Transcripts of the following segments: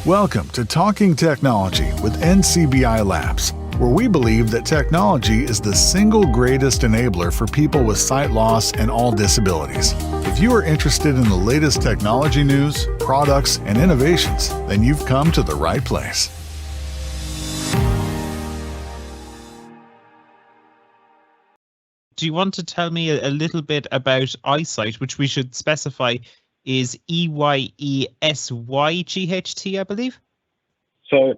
Welcome to Talking Technology with NCBI Labs, where we believe that technology is the single greatest enabler for people with sight loss and all disabilities. If you are interested in the latest technology news, products, and innovations, then you've come to the right place. Do you want to tell me a little bit about EyeSight, which we should specify is EYESYGHT, I believe? So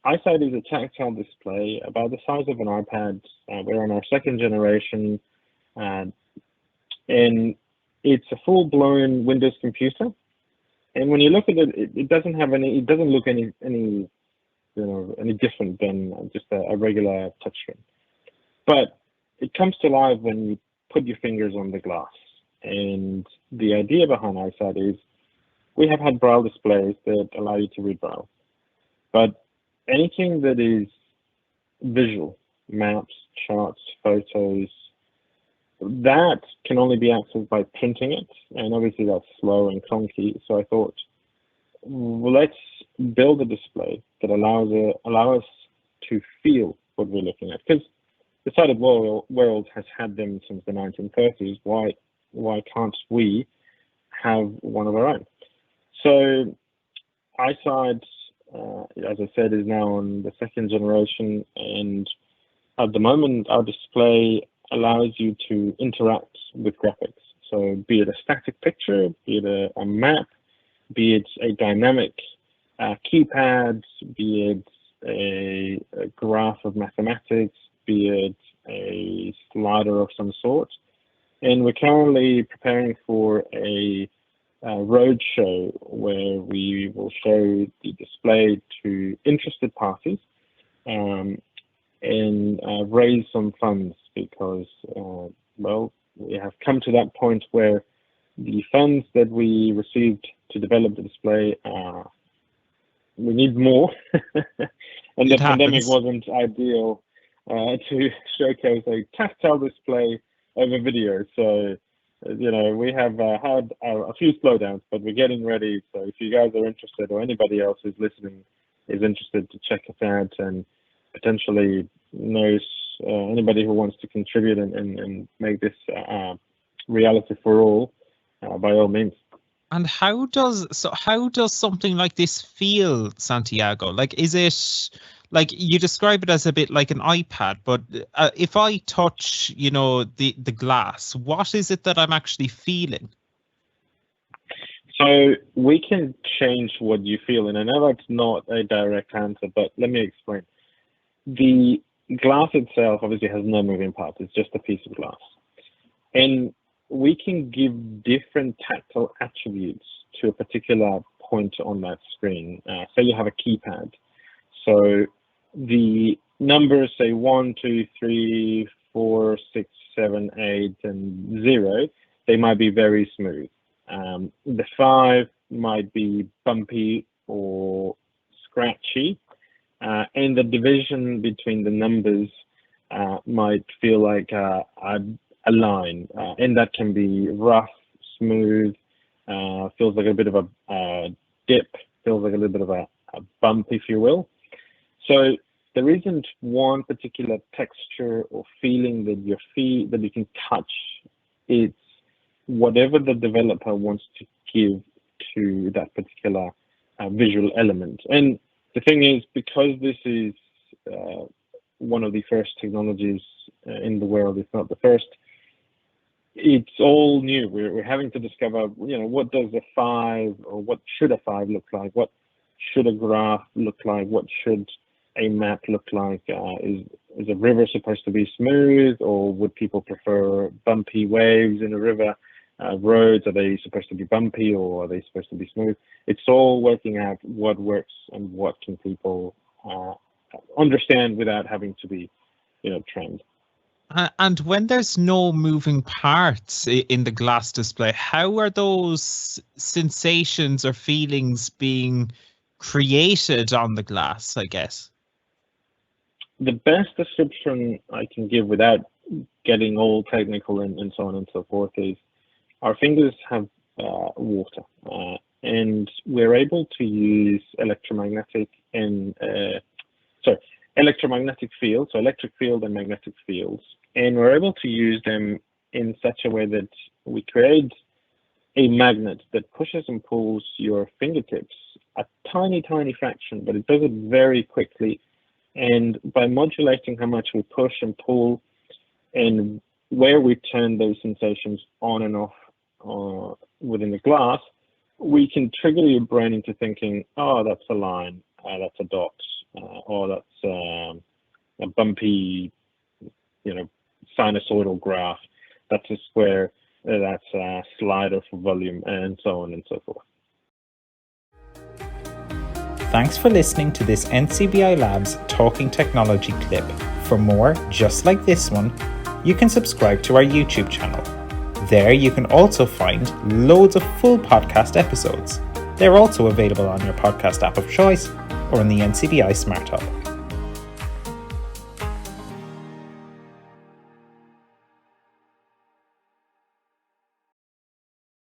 EyeSight is a tactile display about the size of an iPad. We're on our second generation, and it's a full-blown Windows computer. And when you look at it, it doesn't have any. It doesn't look any different than just a regular touchscreen. But it comes to life when you put your fingers on the glass. And the idea behind EyeSight is we have had Braille displays that allow you to read Braille. But anything that is visual, maps, charts, photos, that can only be accessed by printing it. And obviously that's slow and clunky. So I thought, well, let's build a display that allows us to feel what we're looking at. Because the sighted world has had them since the 1930s. Why can't we have one of our own? So EyeSight, as I said, is now on the second generation, and at the moment our display allows you to interact with graphics. So be it a static picture, be it a map, be it a dynamic keypad, be it a graph of mathematics, be it a slider of some sort. And we're currently preparing for a road show where we will show the display to interested parties and raise some funds because, well, we have come to that point where the funds that we received to develop the display, we need more. And the pandemic wasn't ideal to showcase a tactile display over video. So, we have had a few slowdowns, but we're getting ready. So if you guys are interested, or anybody else who's listening is interested, to check us out and potentially knows anybody who wants to contribute and make this reality for all, by all means. And how does something like this feel, Santiago? Like, is it like you describe it as a bit like an iPad, but if I touch, the glass, what is it that I'm actually feeling? So we can change what you feel, and I know that's not a direct answer, but let me explain. The glass itself obviously has no moving parts; it's just a piece of glass, and we can give different tactile attributes to a particular point on that screen. Say you have a keypad. So the numbers, say 1, 2, 3, 4, 6, 7, 8, and 0, they might be very smooth. The 5 might be bumpy or scratchy. And the division between the numbers might feel like a line. And that can be rough, smooth, feels like a bit of a dip, feels like a little bit of a bump, if you will. So there isn't one particular texture or feeling that you can touch. It's whatever the developer wants to give to that particular visual element. And the thing is, because this is one of the first technologies in the world, if not the first, it's all new. We're having to discover, what does a 5 or what should a 5 look like? What should a graph look like? What should a map look like? Is a river supposed to be smooth, or would people prefer bumpy waves in a river? Roads, are they supposed to be bumpy, or are they supposed to be smooth? It's all working out what works and what can people understand without having to be, trained. And when there's no moving parts in the glass display, how are those sensations or feelings being created on the glass, I guess? The best description I can give without getting all technical and so on and so forth is our fingers have water, and we're able to use electromagnetic fields, so electric field and magnetic fields, and we're able to use them in such a way that we create a magnet that pushes and pulls your fingertips a tiny, tiny fraction, but it does it very quickly. And by modulating how much we push and pull and where we turn those sensations on and off within the glass, we can trigger your brain into thinking, oh, that's a line, that's a dot, or that's a bumpy, sinusoidal graph, that's a square, that's a slider for volume, and so on and so forth. Thanks for listening to this NCBI Labs Talking Technology clip. For more just like this one, you can subscribe to our YouTube channel. There you can also find loads of full podcast episodes. They're also available on your podcast app of choice or in the NCBI Smart Hub.